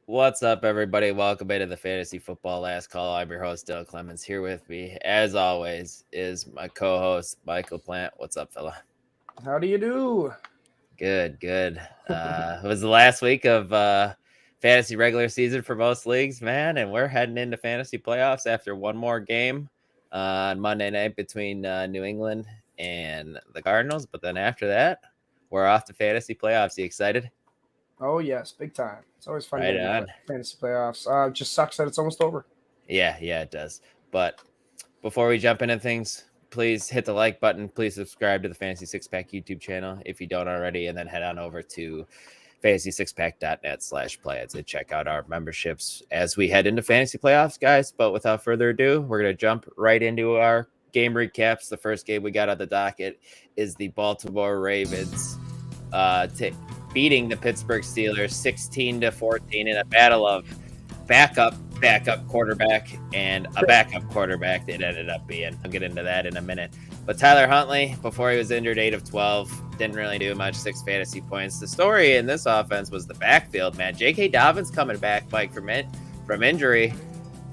What's up, everybody? Welcome into the Fantasy Football Last Call. I'm your host, Dylan Clemons. Here with me, as always, is my co-host, Mike Laplant. What's up, fella? How do you do? Good. It was the last week of fantasy regular season for most leagues, man, and we're heading into fantasy playoffs after one more game on Monday night between New England and the Cardinals. But then after that, we're off to fantasy playoffs. You excited? Oh yes, big time. It's always fun Right getting to on. fantasy playoffs. It just sucks that it's almost over. Yeah, it does. But before we jump into things, please hit the like button. Please subscribe to the Fantasy Six Pack YouTube channel if you don't already, and then head on over to fantasy6pack.net/play to check out our memberships as we head into fantasy playoffs, guys. But without further ado, we're going to jump right into our game recaps. The first game we got on the docket is the Baltimore Ravens beating the Pittsburgh Steelers 16-14 in a battle of backup quarterback and a backup quarterback that ended up being. I'll get into that in a minute. But Tyler Huntley, before he was injured, 8 of 12, didn't really do much, 6 fantasy points. The story in this offense was the backfield, man. J.K. Dobbins coming back, Mike, from injury.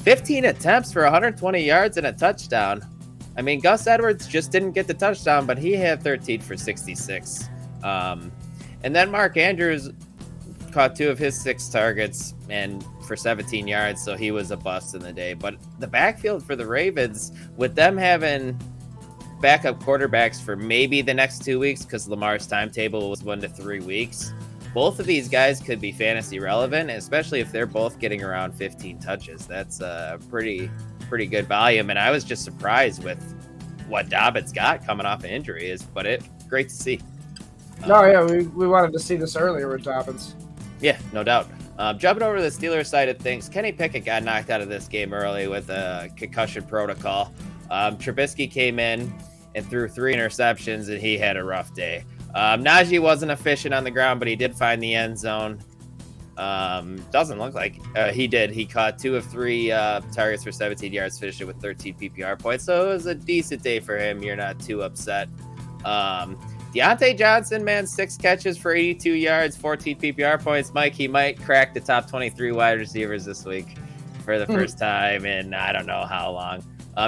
15 attempts for 120 yards and a touchdown. I mean, Gus Edwards just didn't get the touchdown, but he had 13 for 66. And then Mark Andrews caught 2 of his 6 targets and for 17 yards, so he was a bust in the day. But the backfield for the Ravens, with them having backup quarterbacks for maybe the next 2 weeks, because Lamar's timetable was 1 to 3 weeks, both of these guys could be fantasy relevant, especially if they're both getting around 15 touches. That's a pretty good volume, and I was just surprised with what Dobbins got coming off an injury. But great to see. We wanted to see this earlier with Dobbins. Yeah, no doubt. Jumping over to the Steelers side of things, Kenny Pickett got knocked out of this game early with a concussion protocol. Trubisky came in and threw 3 interceptions, and he had a rough day. Najee wasn't efficient on the ground, but he did find the end zone. Doesn't look like he did. He caught 2 of 3 targets for 17 yards, finished it with 13 PPR points. So it was a decent day for him. You're not too upset. Deontay Johnson, man, 6 catches for 82 yards, 14 PPR points. Mike, he might crack the top 23 wide receivers this week for the first time in I don't know how long.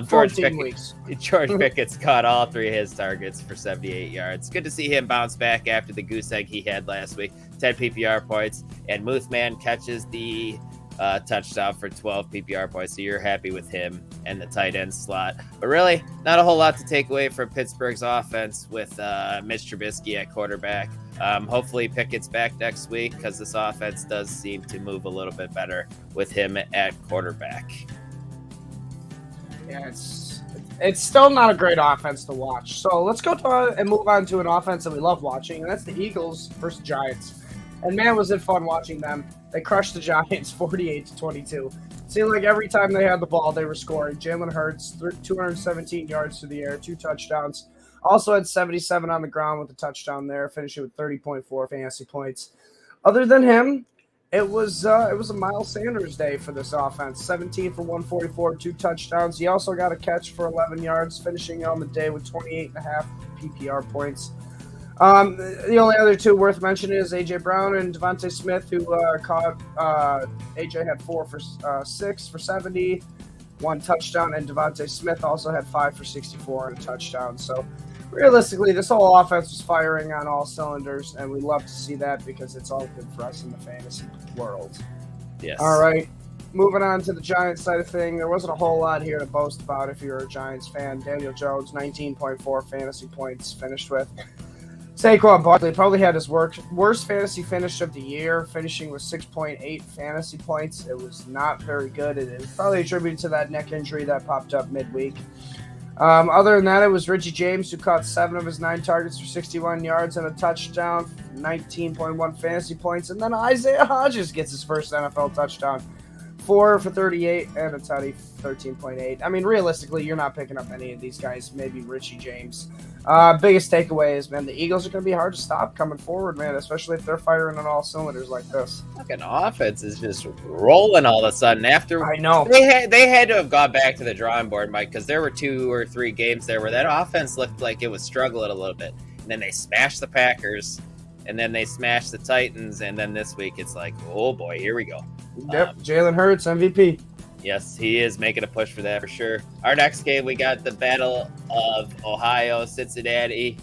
George Pickett's caught all 3 of his targets for 78 yards. Good to see him bounce back after the goose egg he had last week. 10 PPR points. And Muthman catches the touchdown for 12 PPR points. So you're happy with him and the tight end slot. But really, not a whole lot to take away from Pittsburgh's offense with Mitch Trubisky at quarterback. Hopefully Pickett's back next week because this offense does seem to move a little bit better with him at quarterback. Yeah, it's still not a great offense to watch. So let's go and move on to an offense that we love watching, and that's the Eagles versus Giants. And man, was it fun watching them. They crushed the Giants 48-22. It seemed like every time they had the ball, they were scoring. Jalen Hurts, 217 yards through the air, 2 touchdowns. Also had 77 on the ground with a touchdown there, finishing with 30.4 fantasy points. Other than him, it was a Miles Sanders day for this offense. 17 for 144, 2 touchdowns. He also got a catch for 11 yards, finishing on the day with 28.5 PPR points. The only other 2 worth mentioning is A.J. Brown and Devontae Smith, who caught A.J. had 4 for 6 for 70, 1 touchdown, and Devontae Smith also had 5 for 64 and a touchdown. So realistically, this whole offense was firing on all cylinders, and we love to see that because it's all good for us in the fantasy world. Yes. All right. Moving on to the Giants side of thing, there wasn't a whole lot here to boast about if you're a Giants fan. Daniel Jones, 19.4 fantasy points, finished with. Saquon Barkley probably had his worst fantasy finish of the year, finishing with 6.8 fantasy points. It was not very good. It is probably attributed to that neck injury that popped up midweek. Other than that, it was Richie James who caught 7 of his 9 targets for 61 yards and a touchdown, 19.1 fantasy points. And then Isaiah Hodgins gets his first NFL touchdown, 4 for 38 and a tutty, 13.8. I mean, realistically, you're not picking up any of these guys, maybe Richie James. Biggest takeaway is, man, the Eagles are going to be hard to stop coming forward, man, especially if they're firing on all cylinders like this. Fucking offense is just rolling all of a sudden. After I know they had to have gone back to the drawing board, Mike, because there were 2 or 3 games there where that offense looked like it was struggling a little bit, and then they smashed the Packers, and then they smashed the Titans, and then this week it's like, oh boy, here we go. Yep, Jalen Hurts, MVP. Yes, he is making a push for that for sure. Our next game, we got the Battle of Ohio, Cincinnati,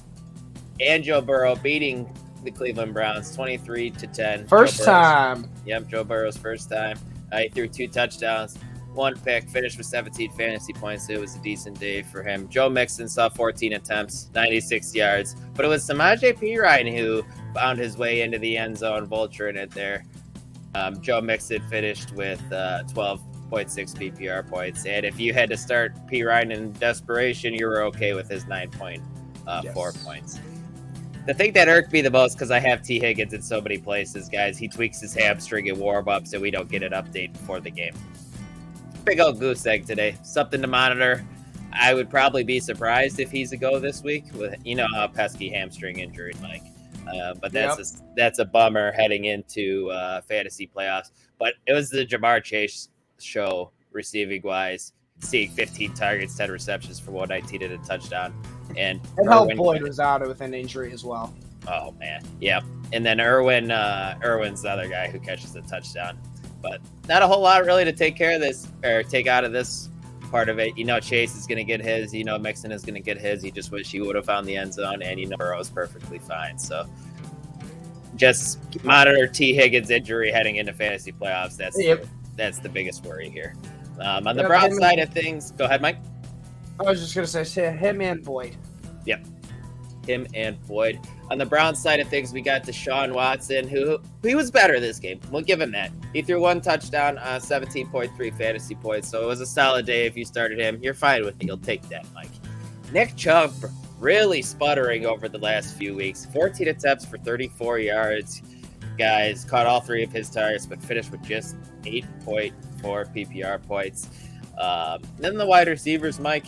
and Joe Burrow beating the Cleveland Browns 23-10. First time. Yep, Joe Burrow's first time. He threw 2 touchdowns, 1 pick, finished with 17 fantasy points. It was a decent day for him. Joe Mixon saw 14 attempts, 96 yards, but it was Samaje Perine who found his way into the end zone, vulturing it there. Joe Mixon finished with 12.6 PPR points, and if you had to start Perine in desperation, you were okay with his 9.4 points. The thing that irked me the most, because I have T. Higgins in so many places, guys, he tweaks his hamstring in warm-up, so we don't get an update before the game. Big old goose egg today. Something to monitor. I would probably be surprised if he's a go this week. With how pesky hamstring injury, Mike. But that's a bummer heading into fantasy playoffs. But it was the Jamar Chase show receiving-wise. Seeing 15 targets, 10 receptions for 119 and a touchdown. And Boyd was out with an injury as well. Oh, man. Yep. And then Irwin's the other guy who catches the touchdown. But not a whole lot really to take out of this part of it. Chase is going to get his. Mixon is going to get his. You just wish he would have found the end zone. And Burrow's perfectly fine. So just monitor T. Higgins' injury heading into fantasy playoffs. That's the biggest worry here. On the Brown side of things, go ahead, Mike. I was just going to say him and Boyd. Yep. Him and Boyd. On the Browns side of things, we got Deshaun Watson, who he was better this game. We'll give him that. He threw 1 touchdown, 17.3 fantasy points, so it was a solid day if you started him. You're fine with it. You'll take that, Mike. Nick Chubb really sputtering over the last few weeks. 14 attempts for 34 yards. Guys, caught all 3 of his targets, but finished with just 8.4 PPR points. Then the wide receivers, Mike.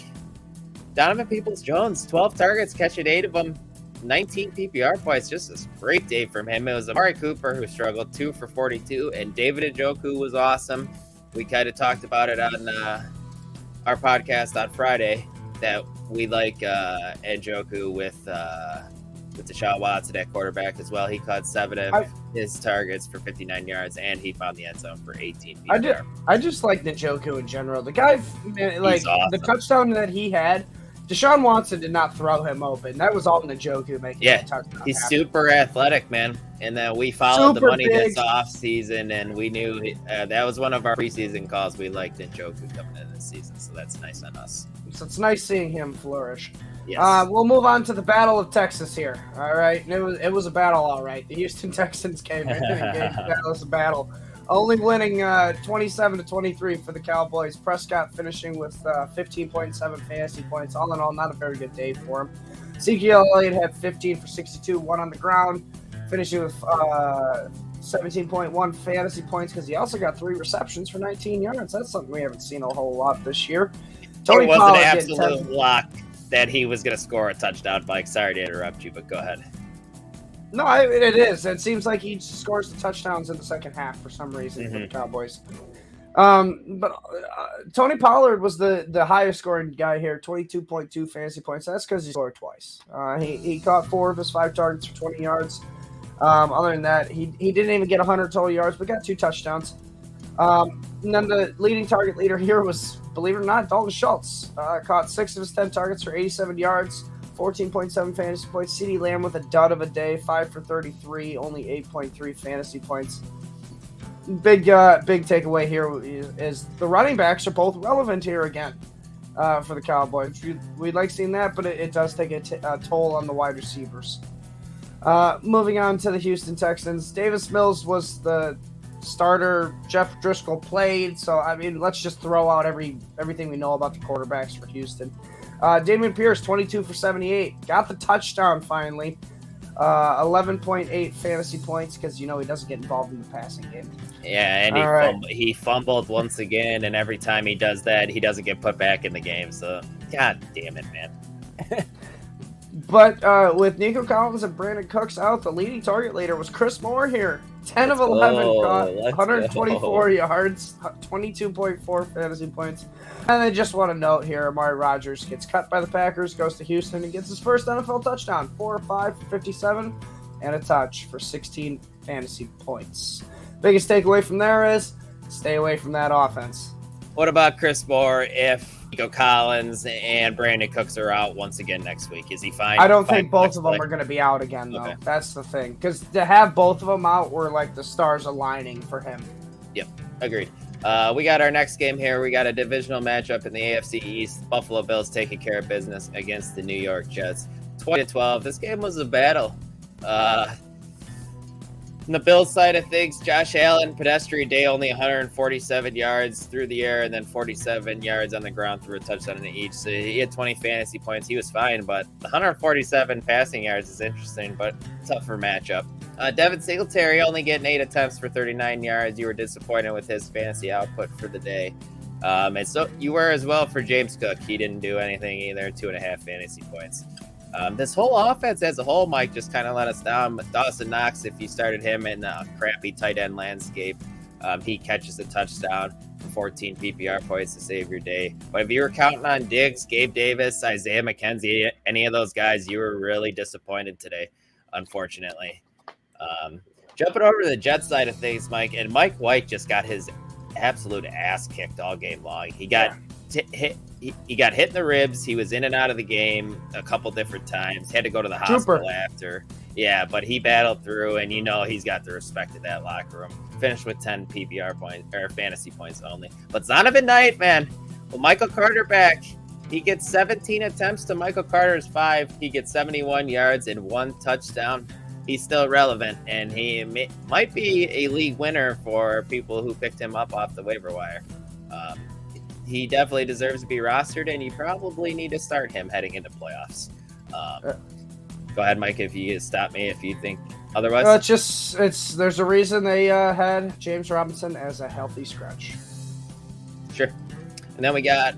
Donovan Peoples-Jones, 12 targets, catching 8 of them, 19 PPR points. Just a great day from him. It was Amari Cooper who struggled, 2 for 42, and David Njoku was awesome. We kind of talked about it on our podcast on Friday that we like Njoku with Deshaun Watson at quarterback as well. He caught 7 of his targets for 59 yards, and he found the end zone for 18 PPR. I just like Njoku in general. The guy, awesome. The touchdown that he had, Deshaun Watson did not throw him open. That was all Njoku making that touchdown. He's super athletic, man. And then we followed the money this offseason, and we knew that was one of our preseason calls. We liked Njoku coming in this season, so that's nice on us. So it's nice seeing him flourish. Yes. We'll move on to the Battle of Texas here. All right, and it was a battle, all right. The Houston Texans came in and gave Dallas a battle, only winning 27-23 for the Cowboys. Prescott finishing with 15.7 fantasy points. All in all, not a very good day for him. Ezekiel Elliott had 15 for 62, 1 on the ground, finishing with 17.1 fantasy points because he also got 3 receptions for 19 yards. That's something we haven't seen a whole lot this year. Tony Pollard an absolute lock that he was going to score a touchdown, Mike. Sorry to interrupt you, but go ahead. No, it is. It seems like he scores the touchdowns in the second half for some reason for the Cowboys. But Tony Pollard was the highest scoring guy here, 22.2 fantasy points. That's because he scored twice. He caught 4 of his 5 targets for 20 yards. Other than that, he didn't even get 100 total yards, but got 2 touchdowns. And then the leading target leader here was, believe it or not, Dalton Schultz. Caught 6 of his 10 targets for 87 yards, 14.7 fantasy points. CeeDee Lamb with a dud of a day, 5 for 33, only 8.3 fantasy points. Big takeaway here is the running backs are both relevant here again for the Cowboys. We'd like seeing that, but it does take a toll on the wide receivers. Moving on to the Houston Texans, Davis Mills was the starter. Jeff Driscoll played, so I mean, let's just throw out everything we know about the quarterbacks for Houston. Dameon Pierce, 22 for 78, got the touchdown finally. 11.8 fantasy points because he doesn't get involved in the passing game. Yeah, and he fumbled once again, and every time he does that, he doesn't get put back in the game. So, god damn it, man. But with Nico Collins and Brandon Cooks out, the leading target leader was Chris Moore here. 10 of 11 caught 124 yards, 22.4 fantasy points. And I just want to note here, Amari Rodgers gets cut by the Packers, goes to Houston, and gets his first NFL touchdown. 4 or 5 for 57. and a touch for 16 fantasy points. Biggest takeaway from there is stay away from that offense. What about Chris Moore if Nico Collins and Brandon Cooks are out once again next week? Is he fine? I don't think both of them are going to be out again, though. Okay. That's the thing. Because to have both of them out were like the stars aligning for him. Yep, agreed. We got our next game here. We got a divisional matchup in the AFC East. Buffalo Bills taking care of business against the New York Jets. 20-12. This game was a battle. On the Bills side of things, Josh Allen, pedestrian day, only 147 yards through the air and then 47 yards on the ground through a touchdown in each. So he had 20 fantasy points. He was fine, but the 147 passing yards is interesting, but tougher matchup. Devin Singletary only getting 8 attempts for 39 yards. You were disappointed with his fantasy output for the day. And so you were as well for James Cook. He didn't do anything either, 2.5 fantasy points. This whole offense as a whole, Mike, just kind of let us down. Dawson Knox, if you started him in a crappy tight end landscape, he catches a touchdown for 14 PPR points to save your day. But if you were counting on Diggs, Gabe Davis, Isaiah McKenzie, any of those guys, you were really disappointed today, unfortunately. Jumping over to the Jets side of things, Mike, and Mike White just got his absolute ass kicked all game long. He got hit. He got hit in the ribs. He was in and out of the game a couple different times. He had to go to the hospital after. Yeah, but he battled through, and he's got the respect of that locker room. Finished with 10 PPR points or fantasy points only. But Zonovan Knight, man, with Michael Carter back, he gets 17 attempts to Michael Carter's 5. He gets 71 yards and 1 touchdown. He's still relevant, and he might be a league winner for people who picked him up off the waiver wire. He definitely deserves to be rostered, and you probably need to start him heading into playoffs. Go ahead, Mike, if you stop me if you think otherwise. There's a reason they had James Robinson as a healthy scratch. Sure. And then we got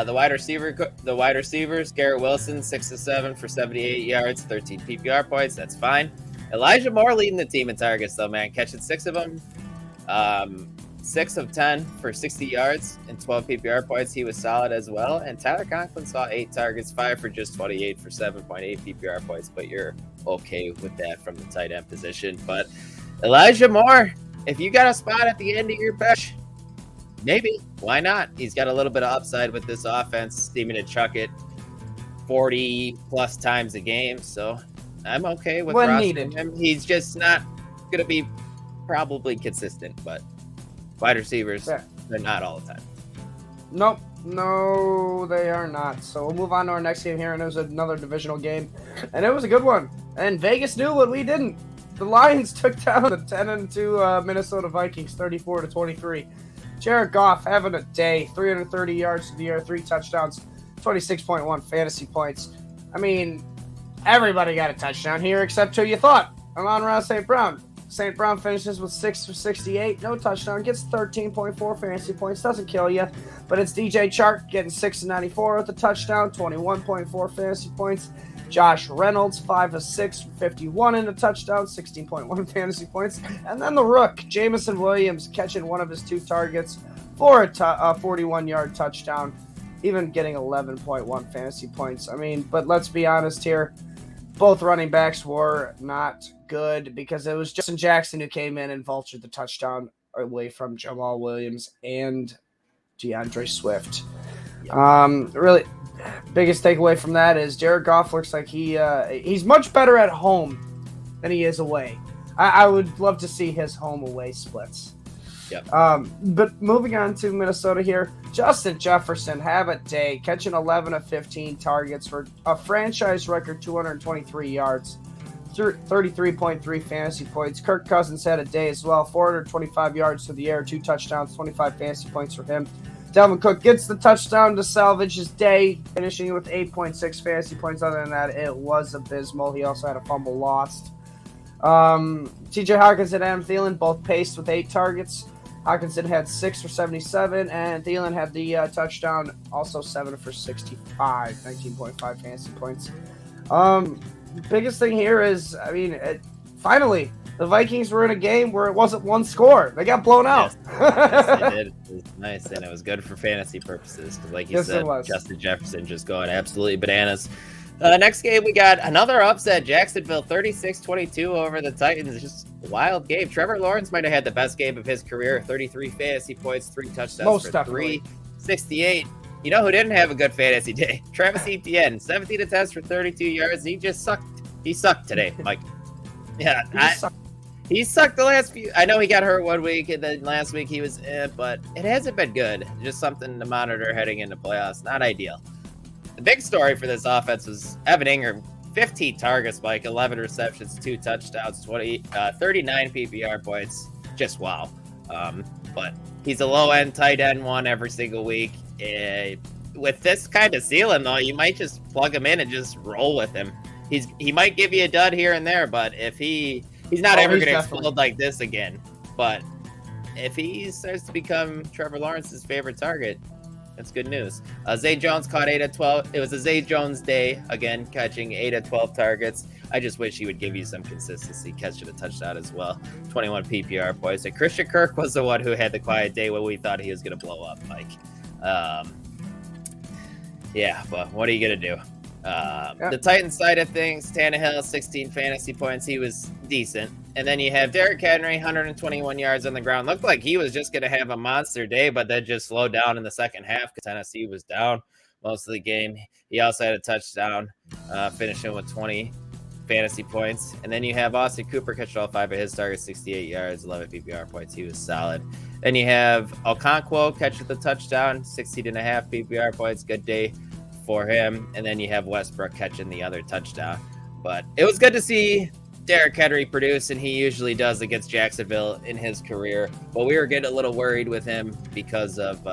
the wide receivers, Garrett Wilson, 6-7 for 78 yards, 13 PPR points. That's fine. Elijah Moore leading the team in targets, though, man. Catching 6 of them. 6 of 10 for 60 yards and 12 PPR points. He was solid as well. And Tyler Conklin saw 8 targets, 5 for just 28 for 7.8 PPR points. But you're okay with that from the tight end position. But Elijah Moore, if you got a spot at the end of your bench, maybe. Why not? He's got a little bit of upside with this offense, seeming to chuck it 40-plus times a game. So I'm okay with rostering him. He's just not going to be probably consistent, but wide receivers, they're not all the time. Nope. No, they are not. So we'll move on to our next game here, and it was another divisional game, and it was a good one. And Vegas knew what we didn't. The Lions took down the 10-2 Minnesota Vikings, 34-23. Jared Goff having a day, 330 yards to the air, 3 touchdowns, 26.1 fantasy points. I mean, everybody got a touchdown here except who you thought. Amon-Ra St. Brown. St. Brown finishes with 6 for 68, no touchdown, gets 13.4 fantasy points, doesn't kill you, but it's DJ Chark getting 6-94 with a touchdown, 21.4 fantasy points. Josh Reynolds, 5 of 6 for 51 in a touchdown, 16.1 fantasy points. And then the rook, Jameson Williams, catching one of his 2 targets for a 41-yard touchdown, even getting 11.1 fantasy points. I mean, but let's be honest here, both running backs were not good because it was Justin Jackson who came in and vultured the touchdown away from Jamal Williams and DeAndre Swift. Really, biggest takeaway from that is Jared Goff looks like he's much better at home than he is away. I would love to see his home away splits. Yep. But moving on to Minnesota here, Justin Jefferson have a day, catching 11 of 15 targets for a franchise record 223 yards, 33.3 fantasy points. Kirk Cousins had a day as well, 425 yards to the air, 2 touchdowns, 25 fantasy points for him. Dalvin Cook gets the touchdown to salvage his day, finishing with 8.6 fantasy points. Other than that, it was abysmal. He also had a fumble lost. TJ Hawkins and Adam Thielen both paced with 8 targets. Hawkinson had 6 for 77, and Thielen had the touchdown, also 7 for 65, 19.5 fantasy points. Biggest thing here is, I mean, finally, the Vikings were in a game where it wasn't one score. They got blown out. Yes, they did. It was nice, and it was good for fantasy purposes. Because like you said, Justin Jefferson just going absolutely bananas. Next game, we got another upset. Jacksonville 36-22 over the Titans. Just a wild game. Trevor Lawrence might have had the best game of his career. 33 fantasy points, 3 touchdowns Most for definitely. 368. You know who didn't have a good fantasy day? Travis Etienne, 17 attempts for 32 yards. He just sucked. He sucked today, Mike. Yeah, he sucked the last few. I know he got hurt 1 week, and then last week he was but it hasn't been good. Just something to monitor heading into playoffs. Not ideal. The big story for this offense was Evan Ingram, 15 targets, Mike, 11 receptions, 2 touchdowns, 39 PPR points. Just wow. But he's a low-end tight end one every single week. With this kind of ceiling, though, you might just plug him in and just roll with him. He might give you a dud here and there, but if he's not ever going to explode like this again. But if he starts to become Trevor Lawrence's favorite target, that's good news. Zay Jones caught 8 of 12. It was a Zay Jones day, again, catching 8 of 12 targets. I just wish he would give you some consistency, catching a touchdown as well. 21 PPR points. And Christian Kirk was the one who had the quiet day when we thought he was going to blow up, Mike. Yeah, but what are you going to do? The Titans side of things, Tannehill, 16 fantasy points. He was decent. And then you have Derrick Henry, 121 yards on the ground. Looked like he was just going to have a monster day, but then just slowed down in the second half because Tennessee was down most of the game. He also had a touchdown, finishing with 20 fantasy points. And then you have Austin Cooper catch all 5 of his targets, 68 yards, 11 PPR points. He was solid. Then you have Okonkwo catch the touchdown, 16.5 PPR points. Good day for him. And then you have Westbrook catching the other touchdown. But it was good to see Derrick Henry produce, and he usually does against Jacksonville in his career. But we were getting a little worried with him because of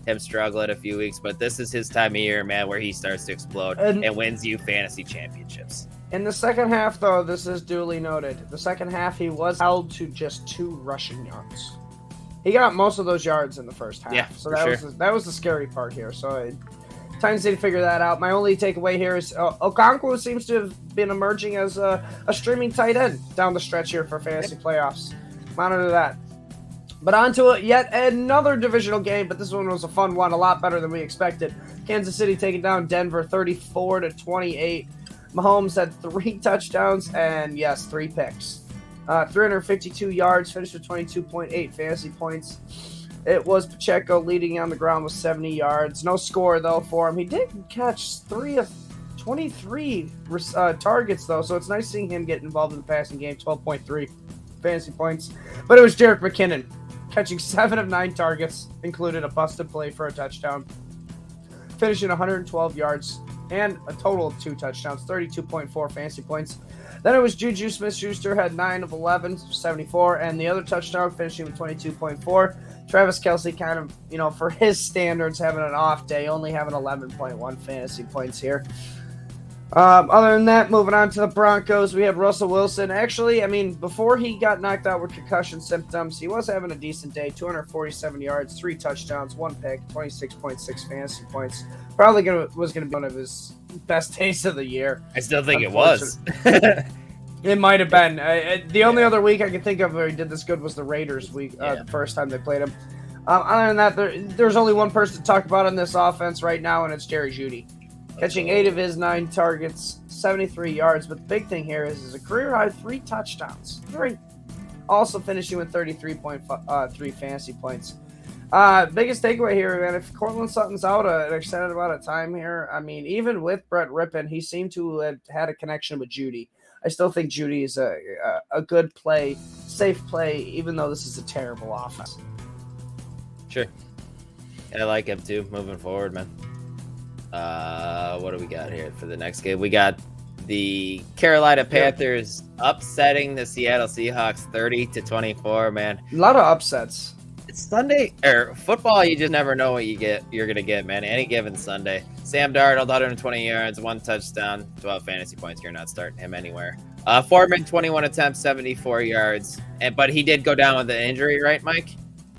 him struggling a few weeks. But this is his time of year, man, where he starts to explode and wins you fantasy championships. In the second half, though, this is duly noted. The second half, he was held to just 2 rushing yards. He got most of those yards in the first half. Yeah, so that was the scary part here. So Titans need to figure that out. My only takeaway here is Okonkwo seems to have been emerging as a streaming tight end down the stretch here for fantasy playoffs. Monitor that. But on to yet another divisional game, but this one was a fun one, a lot better than we expected. Kansas City taking down Denver 34-28. Mahomes had 3 touchdowns and, yes, 3 picks. 352 yards, finished with 22.8 fantasy points. It was Pacheco leading on the ground with 70 yards. No score, though, for him. He did catch 3 of 23 targets, though, so it's nice seeing him get involved in the passing game, 12.3 fantasy points. But it was Jerick McKinnon catching 7 of 9 targets, included a busted play for a touchdown, finishing 112 yards and a total of 2 touchdowns, 32.4 fantasy points. Then it was Juju Smith-Schuster, had 9 of 11, 74, and the other touchdown finishing with 22.4. Travis Kelce kind of, for his standards, having an off day, only having 11.1 fantasy points here. Other than that, moving on to the Broncos, we have Russell Wilson. Actually, before he got knocked out with concussion symptoms, he was having a decent day, 247 yards, 3 touchdowns, 1 pick, 26.6 fantasy points. Probably was going to be one of his best days of the year. I still think it was. It might have been. The only other week I can think of where he did this good was the Raiders week, the first time they played him. Other than that, there's only one person to talk about in this offense right now, and it's Jerry Jeudy. Catching 8 of his 9 targets, 73 yards. But the big thing here is a career-high 3 touchdowns. 3. Also finishing with 33.3 fantasy points. Biggest takeaway here, man, if Courtland Sutton's out an extended amount of time here, even with Brett Rippon, he seemed to have had a connection with Jeudy. I still think Jeudy is a good play, safe play, even though this is a terrible offense. Sure. I like him too, moving forward, man. What do we got here for the next game? We got the Carolina Panthers upsetting the Seattle Seahawks 30-24, man. A lot of upsets. It's Sunday, or football, you just never know what you're going to get, man. Any given Sunday. Sam Darnold, 120 yards, 1 touchdown, 12 fantasy points. You're not starting him anywhere. Foreman, 21 attempts, 74 yards. But he did go down with an injury, right, Mike?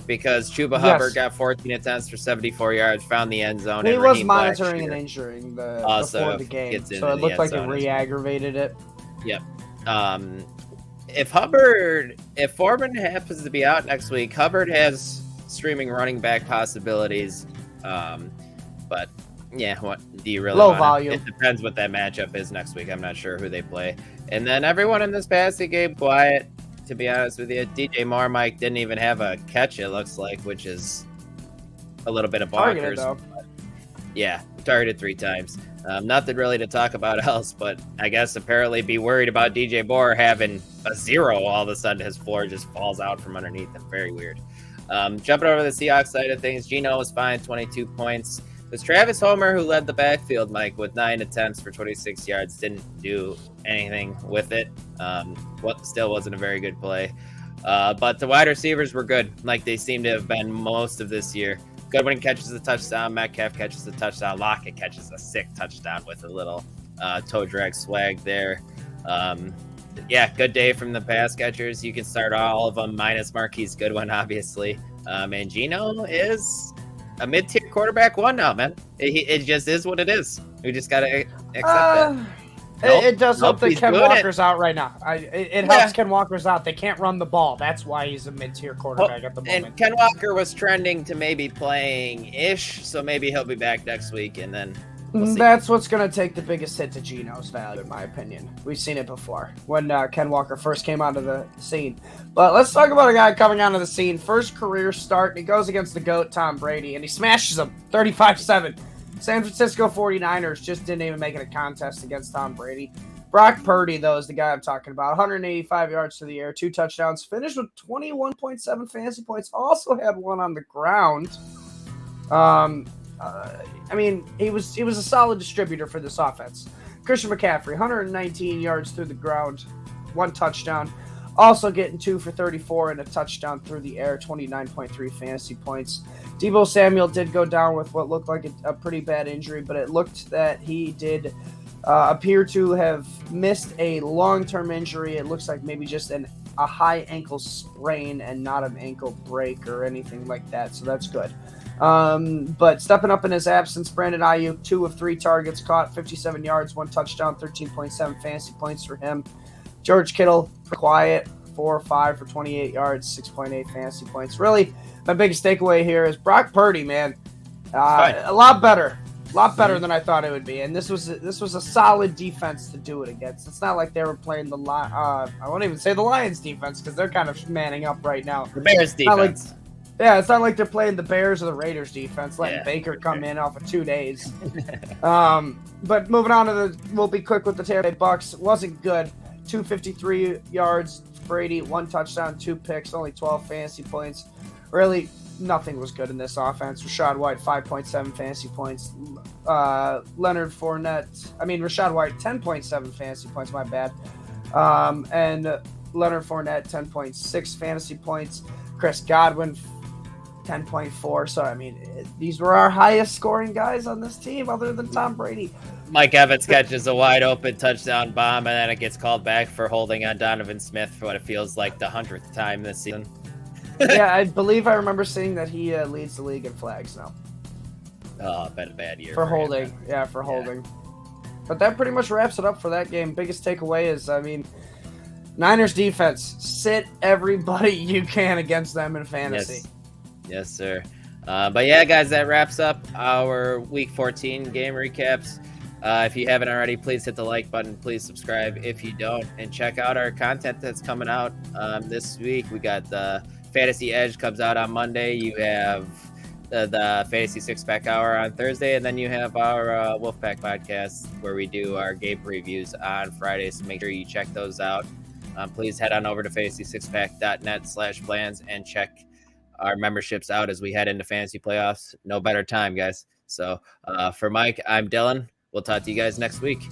Because Chuba Hubbard got 14 attempts for 74 yards, found the end zone. He was monitoring an injury before the game, so it looked like it re-aggravated it. Yep. If Foreman happens to be out next week, Hubbard has streaming running back possibilities. But Yeah, what do you really Low want? volume. It depends what that matchup is next week. I'm not sure who they play. And then everyone in this passing game quiet. To be honest with you, DJ Moore, Mike didn't even have a catch. It looks like, which is a little bit of Targeted, bonkers. though. Yeah, targeted 3 times. Nothing really to talk about else, but I guess apparently be worried about DJ Moore having a 0 all of a sudden. His floor just falls out from underneath him. Very weird. Jumping over to the Seahawks side of things, Geno was fine, 22 points. It was Travis Homer who led the backfield, Mike, with 9 attempts for 26 yards. Didn't do anything with it. What still wasn't a very good play. But the wide receivers were good, like they seem to have been most of this year. Goodwin catches a touchdown. Metcalf catches a touchdown. Lockett catches a sick touchdown with a little toe drag swag there. Yeah, good day from the pass catchers. You can start all of them minus Marquise Goodwin, obviously. And Geno is a mid-tier quarterback 1 now, man. It just is what it is. We just got to accept that. It does help that he's Ken doing Walker's out right now. It helps Ken Walker's out. They can't run the ball. That's why he's a mid-tier quarterback at the moment. And Ken Walker was trending to maybe playing-ish, so maybe he'll be back next week, and then we'll see. That's what's going to take the biggest hit to Geno's value, in my opinion. We've seen it before when Ken Walker first came onto the scene. But let's talk about a guy coming onto the scene. First career start, and he goes against the GOAT, Tom Brady, and he smashes him 35-7. San Francisco 49ers just didn't even make it a contest against Tom Brady. Brock Purdy, though, is the guy I'm talking about. 185 yards to the air, 2 touchdowns, finished with 21.7 fantasy points. Also had 1 on the ground. I mean, he was a solid distributor for this offense. Christian McCaffrey, 119 yards through the ground, 1 touchdown. Also getting 2 for 34 and a touchdown through the air, 29.3 fantasy points. Deebo Samuel did go down with what looked like a pretty bad injury, but it looked that he did appear to have missed a long-term injury. It looks like maybe just a high ankle sprain and not an ankle break or anything like that, so that's good. But stepping up in his absence, Brandon Ayuk, 2 of 3 targets caught, 57 yards, 1 touchdown, 13.7 fantasy points for him. George Kittle, quiet, 4 or 5 for 28 yards, 6.8 fantasy points. Really, my biggest takeaway here is Brock Purdy, man, a lot better than I thought it would be. And this was a solid defense to do it against. It's not like they were playing I won't even say the Lions defense because they're kind of manning up right now. The Bears defense. It's not like they're playing the Bears or the Raiders defense, letting Baker come in off of 2 days. But moving on we'll be quick with the Tampa Bay Bucks. Wasn't good. 253 yards, Brady, 1 touchdown, 2 picks, only 12 fantasy points. Really, nothing was good in this offense. Rashad White, 5.7 fantasy points. Rashad White, 10.7 fantasy points, my bad. And Leonard Fournette, 10.6 fantasy points. Chris Godwin, 10.4. So, these were our highest scoring guys on this team other than Tom Brady. Mike Evans catches a wide open touchdown bomb, and then it gets called back for holding on Donovan Smith for what it feels like the 100th time this season. Yeah, I believe I remember seeing that he leads the league in flags now. Oh, been a bad year. For holding. Yeah, for holding. But that pretty much wraps it up for that game. Biggest takeaway is, Niners defense, sit everybody you can against them in fantasy. Yes, sir. But yeah, guys, that wraps up our Week 14 game recaps. If you haven't already, please hit the like button. Please subscribe if you don't. And check out our content that's coming out this week. We got the Fantasy Edge comes out on Monday. You have the Fantasy Six-Pack Hour on Thursday. And then you have our Wolfpack podcast where we do our game previews on Friday. So make sure you check those out. Please head on over to fantasysixpack.net/plans and check our memberships out as we head into fantasy playoffs. No better time, guys. So for Mike, I'm Dylan. We'll talk to you guys next week.